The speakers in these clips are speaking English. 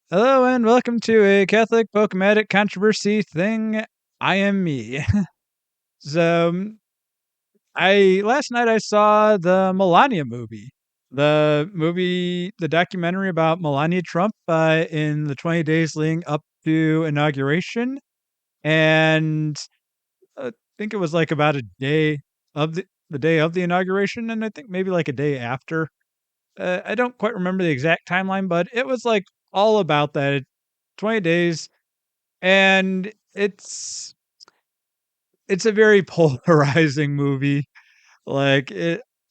Hello and welcome to a Catholic Pokematic controversy thing. I am me. so I last night I saw the Melania movie. The documentary about Melania Trump in the 20 days leading up to inauguration. And I think it was like about a day of the day of the inauguration, and I think maybe like a day after. I don't quite remember the exact timeline, but it was like all about that 20 days. And it's a very polarizing movie. Like,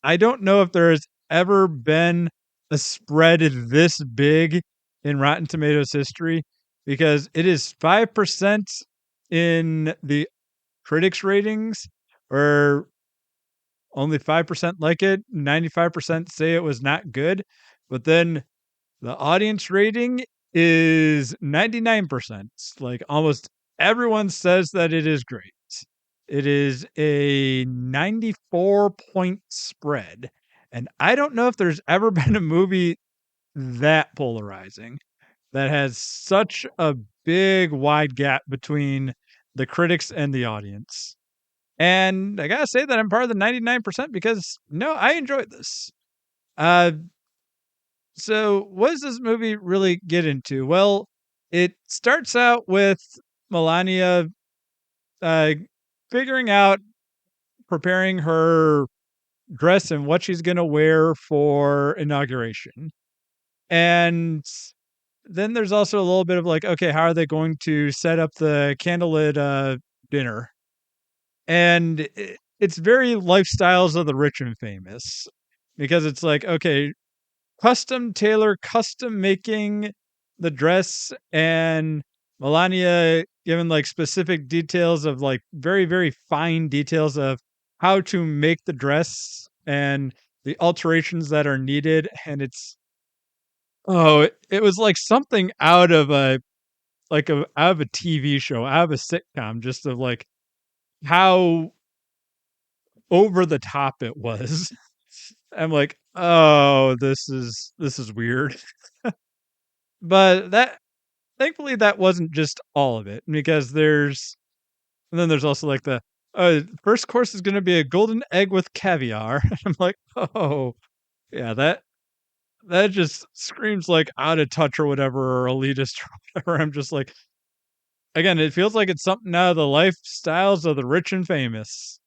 I don't know if there's ever been a spread this big in Rotten Tomatoes history, because it is 5% in the critics ratings, or only 5% like it, 95% say it was not good, but then the audience rating is 99%. Like, almost everyone says that it is great. It is a 94-point spread. And I don't know if there's ever been a movie that polarizing, that has such a big, wide gap between the critics and the audience. And I gotta say that I'm part of the 99% because, no, I enjoyed this. Uh, so, what does this movie really get into? Well, it starts out with Melania uh, figuring out, preparing her dress and what she's going to wear for inauguration. And then there's also a little bit of like, okay, how are they going to set up the candlelit dinner? And it's very lifestyles of the rich and famous, because it's like, okay, custom tailor, custom making the dress, and Melania given like specific details of like very, very fine details of how to make the dress and the alterations that are needed. And it was like something out of a TV show, out of a sitcom, just of like how over the top it was. I'm like, oh, this is weird. But that thankfully, that wasn't just all of it, because there's also like the first course is going to be a golden egg with caviar. I'm like, oh, yeah, that just screams like out of touch or whatever, or elitist or whatever. I'm just like, again, it feels like it's something out of the lifestyles of the rich and famous.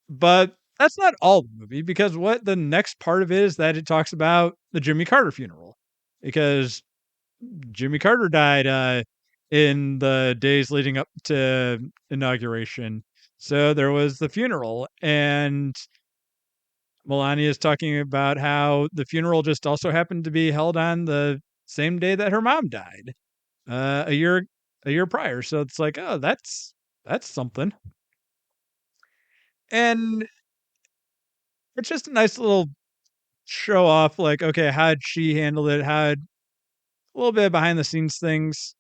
But that's not all the movie, because what the next part of it is that it talks about the Jimmy Carter funeral, because Jimmy Carter died in the days leading up to inauguration. So there was the funeral, and Melania is talking about how the funeral just also happened to be held on the same day that her mom died, a year prior. So it's like, oh, that's something. And it's just a nice little show off, like, okay, how'd she handle it? How'd a little bit of behind the scenes things.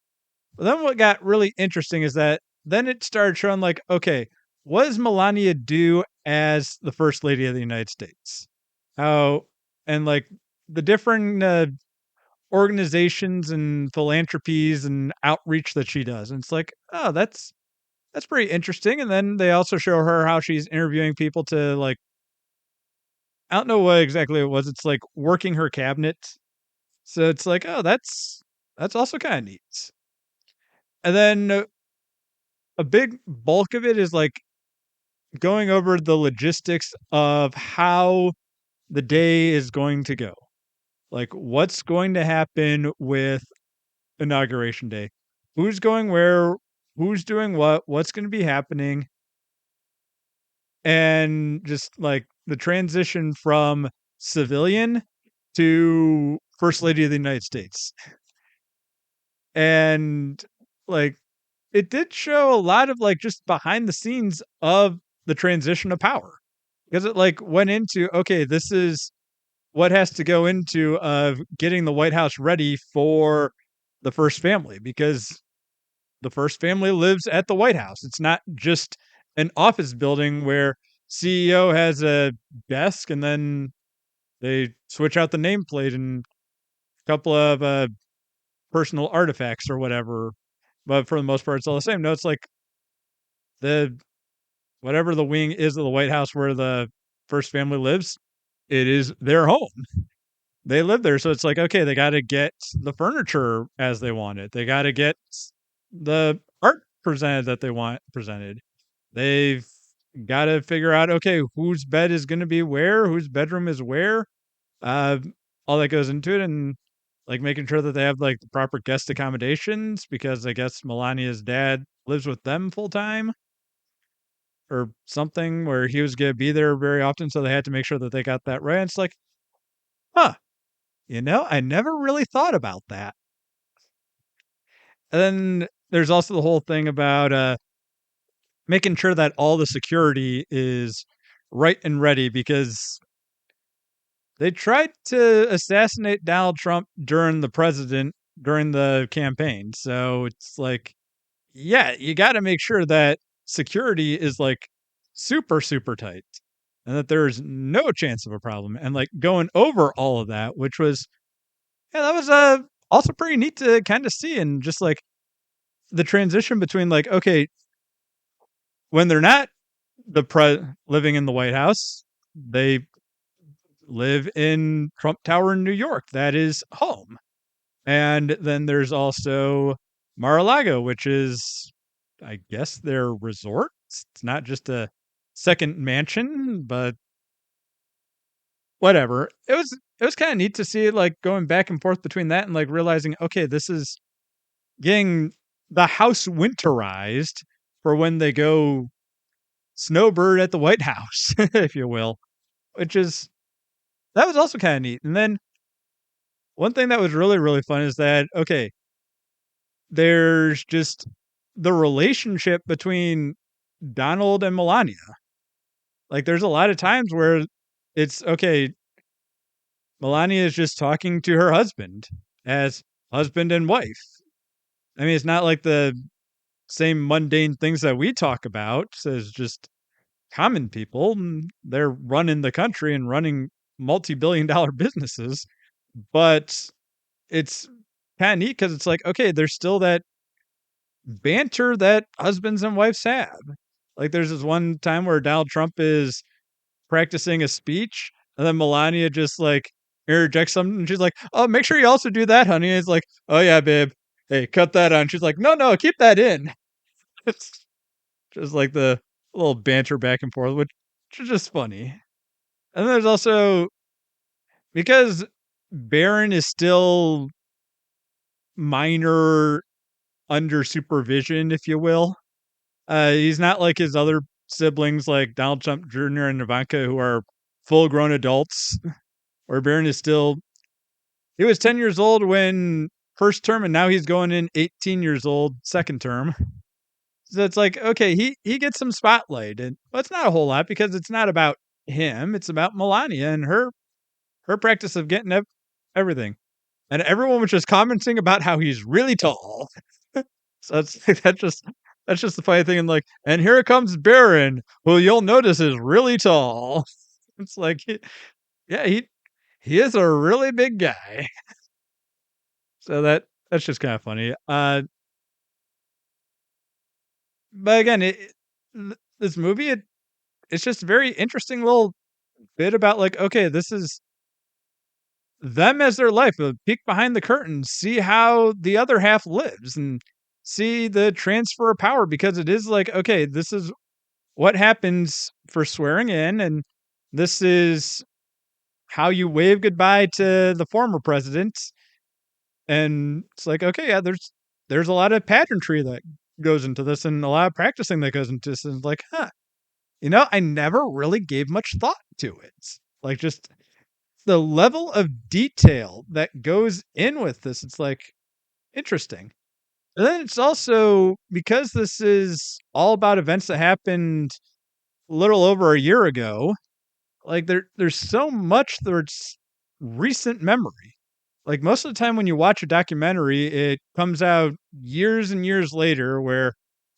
But then what got really interesting is that then it started showing like, okay, what does Melania do as the first lady of the United States? How, and like the different organizations and philanthropies and outreach that she does. And it's like, oh, that's pretty interesting. And then they also show her how she's interviewing people to like, I don't know what exactly it was. It's like working her cabinet. So it's like, oh, that's also kind of neat. And then a big bulk of it is like going over the logistics of how the day is going to go. Like, what's going to happen with inauguration day? Who's going where? Who's doing what? What's going to be happening? And just like the transition from civilian to First Lady of the United States. And like, it did show a lot of like just behind the scenes of the transition of power, because it like went into, okay, this is what has to go into of getting the White House ready for the first family, because the first family lives at the White House. It's not just an office building where CEO has a desk and then they switch out the nameplate and a couple of personal artifacts or whatever. But for the most part, it's all the same. No, it's like the whatever the wing is of the White House where the first family lives, it is their home. They live there, so it's like, okay, they got to get the furniture as they want it. They got to get the art presented that they want presented. They've got to figure out, okay, whose bed is going to be where, whose bedroom is where, uh, all that goes into it, and like making sure that they have like the proper guest accommodations because I guess Melania's dad lives with them full time or something where he was going to be there very often, so they had to make sure that they got that right. It's like, huh, I never really thought about that. And then there's also the whole thing about making sure that all the security is right and ready because they tried to assassinate Donald Trump during the campaign. So it's like, yeah, you got to make sure that security is like super, super tight and that there's no chance of a problem. And like going over all of that, which was, yeah, that was also pretty neat to kind of see. And just like the transition between like, okay, when they're not living in the White House, they live in Trump Tower in New York. That is home. And then there's also Mar-a-Lago, which is, I guess, their resort. It's not just a second mansion, but whatever. It was kind of neat to see it like going back and forth between that and like realizing, okay, this is getting the house winterized for when they go snowbird at the White House, if you will, which is that was also kind of neat. And then one thing that was really, really fun is that, okay, there's just the relationship between Donald and Melania. Like, there's a lot of times where it's okay, Melania is just talking to her husband as husband and wife. I mean, it's not like the same mundane things that we talk about as just common people. They're running the country and running multi-billion-dollar businesses, but it's kind of neat because it's like, okay, there's still that banter that husbands and wives have. Like there's this one time where Donald Trump is practicing a speech, and then Melania just like interjects something. And she's like, "Oh, make sure you also do that, honey." And he's like, "Oh yeah, babe. Hey, cut that on." She's like, "No, no, keep that in." It's just like the little banter back and forth, which is just funny. And then there's also because Baron is still minor under supervision, if you will. He's not like his other siblings, like Donald Trump Jr. and Ivanka, who are full grown adults. Where Barron is still, he was 10 years old when first term, and now he's going in 18 years old second term. So it's like, okay, he gets some spotlight, and well, it's not a whole lot because it's not about him. It's about Melania and her practice of getting everything. And everyone was just commenting about how he's really tall. So that's just the funny thing. And like, and here comes Baron, who you'll notice is really tall. It's like, yeah, he is a really big guy. So that's just kind of funny. But again, this movie it's just a very interesting little bit about like, okay, this is them as their life, a peek behind the curtain, see how the other half lives and see the transfer of power because it is like, okay, this is what happens for swearing in, and this is how you wave goodbye to the former president. And it's like, okay, yeah, there's a lot of pageantry that goes into this and a lot of practicing that goes into this. And it's like, huh, I never really gave much thought to it. Like just the level of detail that goes in with this. It's like interesting. And then it's also because this is all about events that happened a little over a year ago. Like there's so much that's recent memory. Like most of the time when you watch a documentary, it comes out years and years later where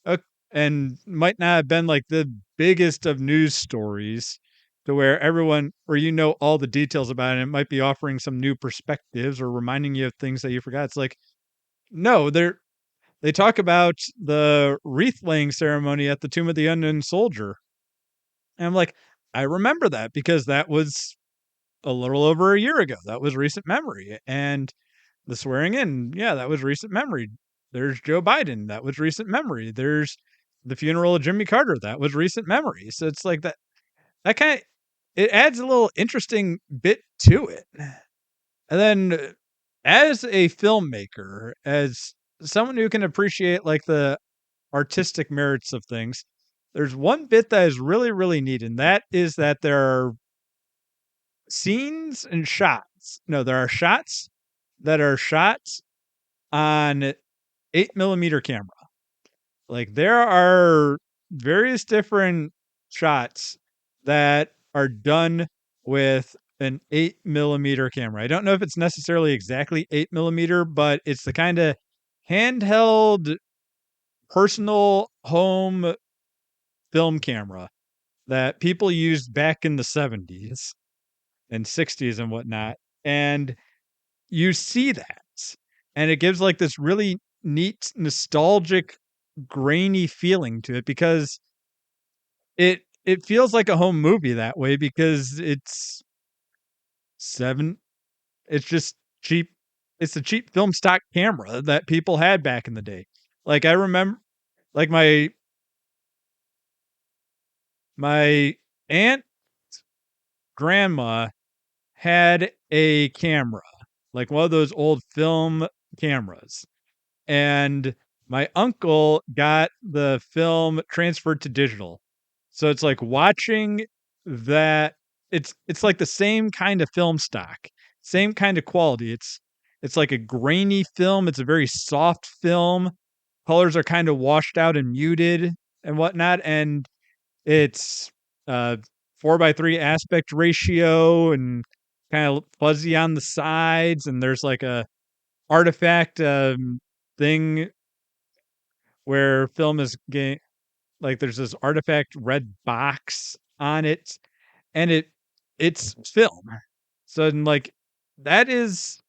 uh, and might not have been like the biggest of news stories to where everyone or all the details about it, it might be offering some new perspectives or reminding you of things that you forgot. It's like No, they talk about the wreath laying ceremony at the Tomb of the Unknown Soldier. And I'm like, I remember that because that was a little over a year ago. That was recent memory. And the swearing in, yeah, that was recent memory. There's Joe Biden, that was recent memory. There's the funeral of Jimmy Carter, that was recent memory. So it's like that kind of it adds a little interesting bit to it. And then as a filmmaker, as someone who can appreciate like the artistic merits of things, there's one bit that is really, really neat, and that is that there are scenes and shots. No, there are shots that are shot on 8 millimeter camera. Like there are various different shots that are done with an 8 millimeter camera. I don't know if it's necessarily exactly 8 millimeter, but it's the kind of handheld personal home film camera that people used back in the 70s and 60s and whatnot. And you see that. And it gives like this really neat, nostalgic, grainy feeling to it because it feels like a home movie that way because seven it's just cheap it's a cheap film stock camera that people had back in the day. Like I remember like my aunt grandma had a camera, like one of those old film cameras. And my uncle got the film transferred to digital. So it's like watching that it's like the same kind of film stock, same kind of quality. It's like a grainy film. It's a very soft film. Colors are kind of washed out and muted and whatnot. And it's 4:3 aspect ratio and kind of fuzzy on the sides. And there's like a artifact thing where film is like there's this artifact red box on it and it's film. So like that is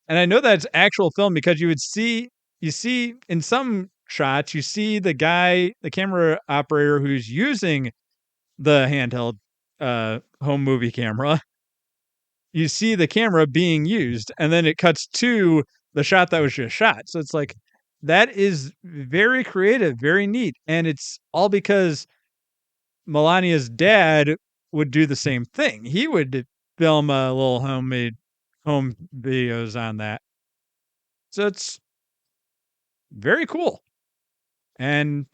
and I know that's actual film because you see in some shots you see the camera operator who's using the handheld home movie camera. You see the camera being used and then it cuts to the shot that was just shot. So it's like that is very creative, very neat. And it's all because Melania's dad would do the same thing. He would film a little homemade home videos on that. So it's very cool. And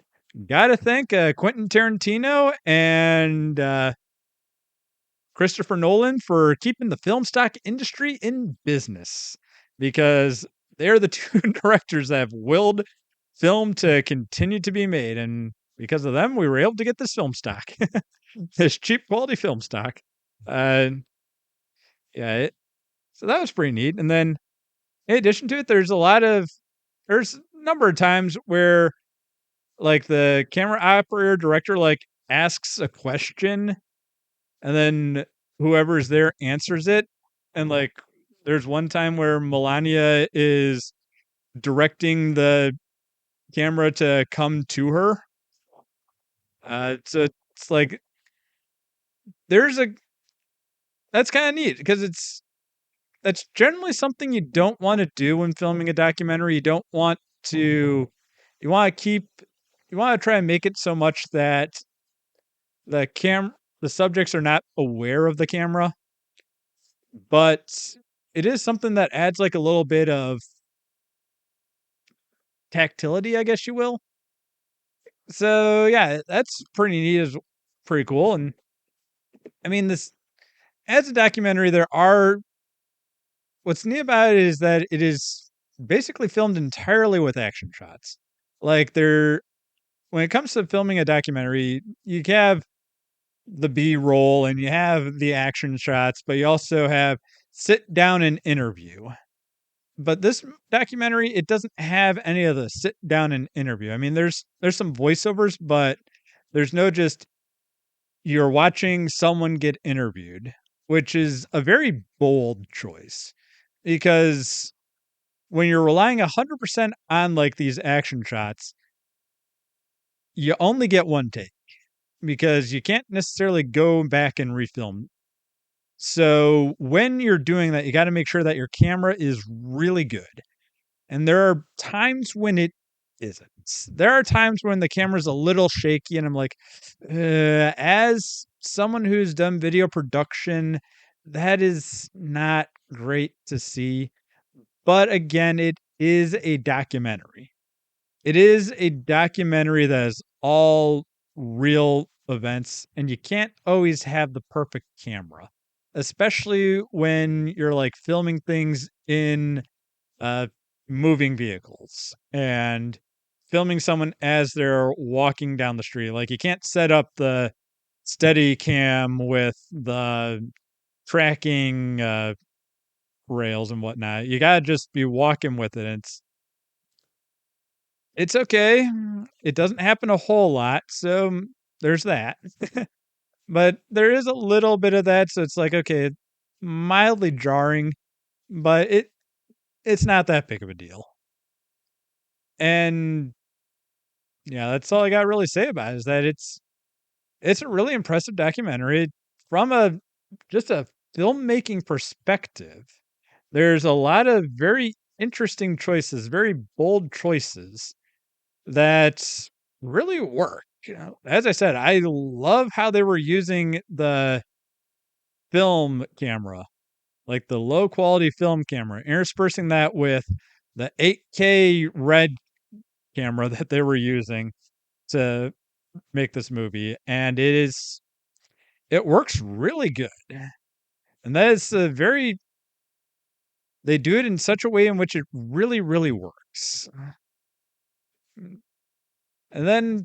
gotta thank Quentin Tarantino and Christopher Nolan for keeping the film stock industry in business because they're the two directors that have willed film to continue to be made. And because of them, we were able to get this film stock, this cheap quality film stock. Uh, yeah, so that was pretty neat. And then in addition to it, there's a number of times where like the camera operator director like asks a question and then whoever's there answers it. And like there's one time where Melania is directing the camera to come to her. So it's like there's a that's kind of neat because that's generally something you don't want to do when filming a documentary. You don't want to you want to keep you want to try and make it so much that the cam the subjects are not aware of the camera, but it is something that adds like a little bit of tactility, I guess you will. So yeah, that's pretty neat is pretty cool. And I mean this as a documentary, there are what's neat about it is that it is basically filmed entirely with action shots. Like there when it comes to filming a documentary, you have the B roll and you have the action shots, but you also have sit down and interview. But this documentary, it doesn't have any of the sit down and interview. I mean, there's some voiceovers, but there's no just you're watching someone get interviewed, which is a very bold choice because when you're relying 100% on like these action shots, you only get one take because you can't necessarily go back and refilm. So when you're doing that, you got to make sure that your camera is really good. And there are times when it isn't. There are times when the camera's a little shaky, and I'm like, as someone who's done video production, that is not great to see. But again, it is a documentary. It is a documentary that is all real events, and you can't always have the perfect camera, especially when you're like filming things in uh, moving vehicles and filming someone as they're walking down the street. Like you can't set up the steady cam with the tracking rails and whatnot. You gotta just be walking with it. It's okay. It doesn't happen a whole lot, so there's that. But there is a little bit of that, so it's like okay, mildly jarring, but it's not that big of a deal. And yeah, that's all I got to really say about it is that it's a really impressive documentary from a just a filmmaking perspective. There's a lot of very interesting choices, very bold choices that really work. You know, as I said, I love how they were using the film camera, like the low quality film camera, interspersing that with the 8K red camera that they were using to make this movie, and it works really good. And that is a very they do it in such a way in which it really, really works. And then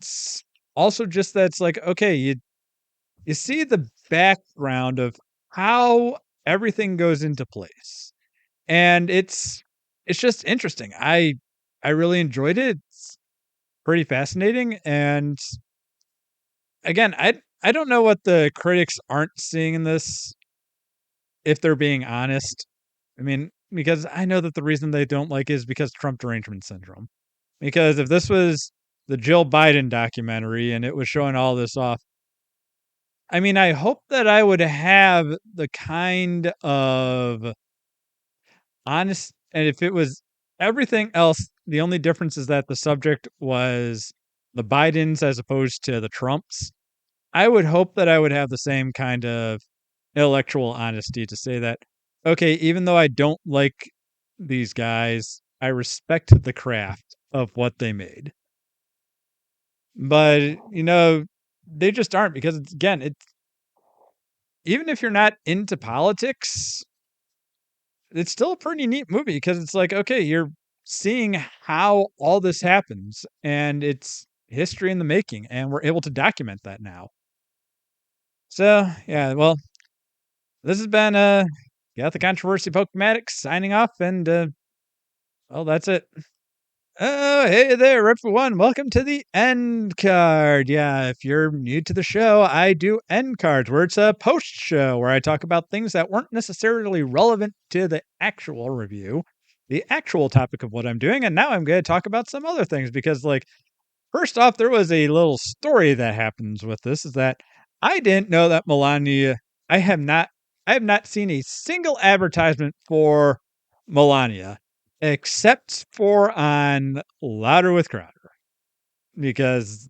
also just that's like, okay, you see the background of how everything goes into place. And it's just interesting. I really enjoyed it. It's pretty fascinating. And again, I don't know what the critics aren't seeing in this, if they're being honest. I mean, because I know that the reason they don't like it is because Trump derangement syndrome. Because if this was the Jill Biden documentary and it was showing all this off, I mean, I hope that I would have the kind of honest, and if it was everything else, the only difference is that the subject was the Bidens as opposed to the Trumps. I would hope that I would have the same kind of intellectual honesty to say that, okay, even though I don't like these guys, I respect the craft of what they made. But, they just aren't because again, it's even if you're not into politics, it's still a pretty neat movie because it's like, okay, you're seeing how all this happens and it's history in the making, and we're able to document that now. So, yeah, well, this has been Got the Controversy Pokematic signing off, and well, that's it. Oh, hey there, everyone. Welcome to the end card. Yeah, if you're new to the show, I do end cards where it's a post show where I talk about things that weren't necessarily relevant to the actual review, the actual topic of what I'm doing. And now I'm going to talk about some other things because, like, first off, there was a little story that happens with this is that I didn't know that Melania, I have not, I have not seen a single advertisement for Melania except for on Louder with Crowder because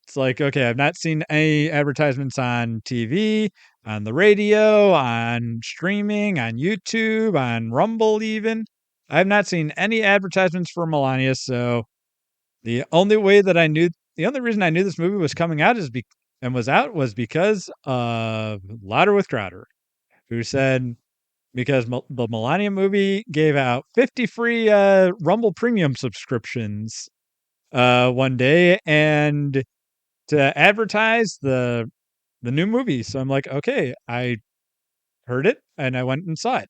it's like, okay, I've not seen any advertisements on TV, on the radio, on streaming, on YouTube, on Rumble, even. I have not seen any advertisements for Melania, so the only reason I knew this movie was coming out and was out was because of Louder with Crowder, who said because the Melania movie gave out 50 free Rumble Premium subscriptions one day and to advertise the new movie. So I'm like, okay, I heard it and I went and saw it.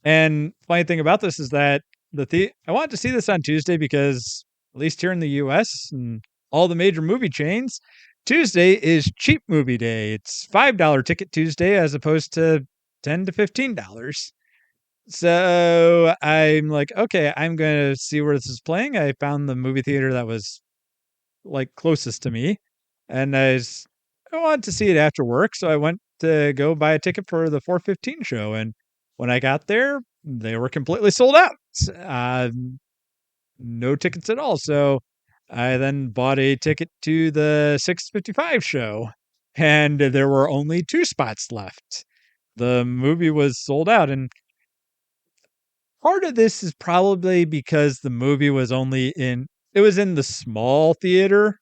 And funny thing about this is that I wanted to see this on Tuesday because at least here in the US and all the major movie chains, Tuesday is cheap movie day. It's $5 ticket Tuesday as opposed to $10 to $15. So I'm like, okay, I'm gonna see where this is playing. I found the movie theater that was like closest to me, and I wanted to see it after work, so I went to go buy a ticket for the 4:15 show. And when I got there, they were completely sold out. Uh, no tickets at all. So I then bought a ticket to the 6:55 show, and there were only two spots left. The movie was sold out, and part of this is probably because the movie was only in it was in the small theater,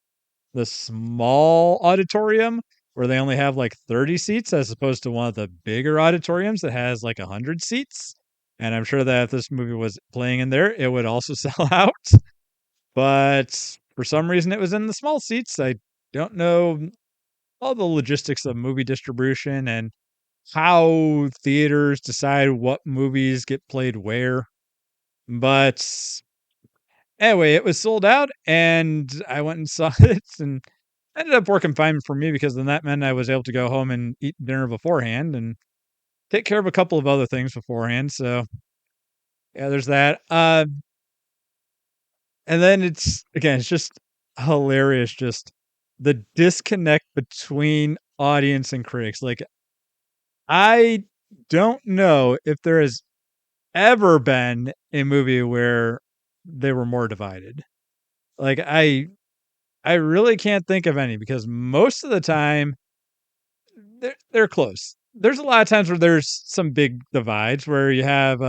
the small auditorium where they only have like 30 seats as opposed to one of the bigger auditoriums that has like 100 seats. And I'm sure that if this movie was playing in there, it would also sell out. But for some reason, it was in the small seats. I don't know all the logistics of movie distribution and how theaters decide what movies get played where. But anyway, it was sold out, and I went and saw it, and ended up working fine for me because then that meant I was able to go home and eat dinner beforehand and take care of a couple of other things beforehand. So yeah, there's that. And then it's just hilarious, just the disconnect between audience and critics. Like I don't know if there has ever been a movie where they were more divided. Like I really can't think of any because most of the time they're close. There's a lot of times where there's some big divides where you have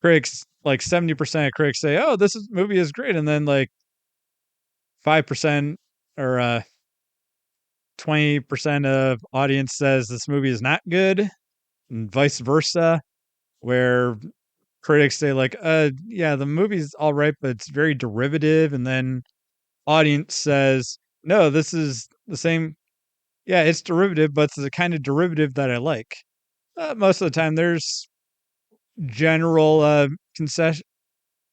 critics like 70% of critics say, "Oh, movie is great," and then like 5% or 20% of audience says this movie is not good, and vice versa, where critics say like, yeah, the movie's all right, but it's very derivative," and then audience says, "No, this is the same. Yeah, it's derivative, but it's the kind of derivative that I like." Most of the time, there's general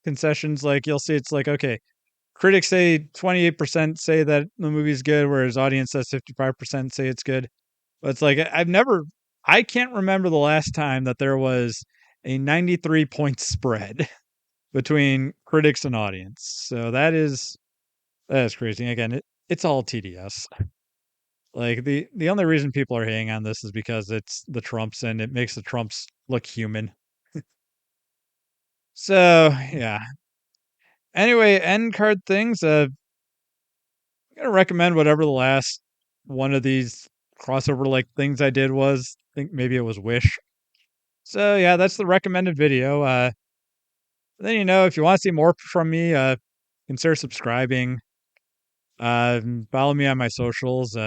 concessions. Like you'll see, it's like okay, critics say 28% say that the movie's good, whereas audience says 55% say it's good. But it's like I can't remember the last time that there was a 93-point spread between critics and audience. So that is crazy. Again, it's all TDS. Like the only reason people are hating on this is because it's the Trumps and it makes the Trumps look human. So yeah. Anyway, end card things. I'm gonna recommend whatever the last one of these crossover like things I did was. I think maybe it was Wish. So yeah, that's the recommended video. Then if you want to see more from me, consider subscribing. Follow me on my socials.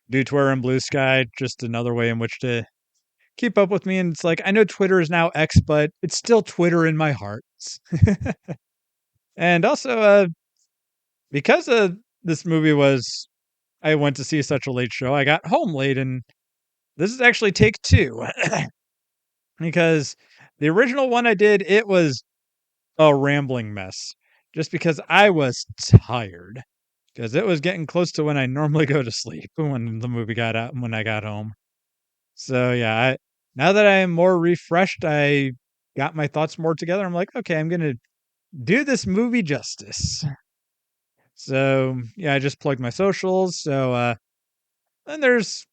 Do Twitter and Blue Sky. Just another way in which to keep up with me. And it's like I know Twitter is now X, but it's still Twitter in my heart. And also, because this movie was I went to see such a late show, I got home late, and this is actually take two because the original one I did it was a rambling mess, just because I was tired because it was getting close to when I normally go to sleep when the movie got out and when I got home. So yeah, now that I am more refreshed, I got my thoughts more together. I'm like, okay, I'm gonna do this movie justice. So yeah, I just plugged my socials. So and there's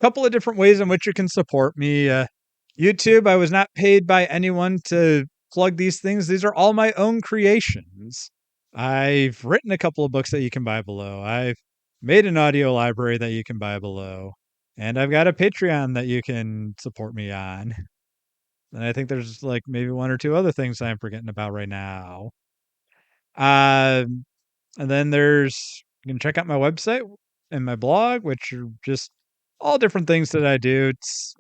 a couple of different ways in which you can support me. YouTube, I was not paid by anyone to plug these things. These are all my own creations. I've written a couple of books that you can buy below. I've made an audio library that you can buy below. And I've got a Patreon that you can support me on. And I think there's like maybe one or two other things I'm forgetting about right now. Um, and then you can check out my website and my blog, which are just all different things that I do.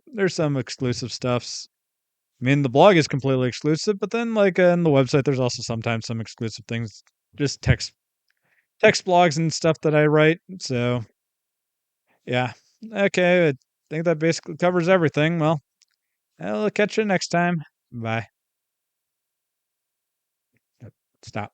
There's some exclusive stuffs. I mean, the blog is completely exclusive, but then like on the website, there's also sometimes some exclusive things, just text blogs and stuff that I write. So yeah, okay. I think that basically covers everything. Well, I'll catch you next time. Bye. Stop.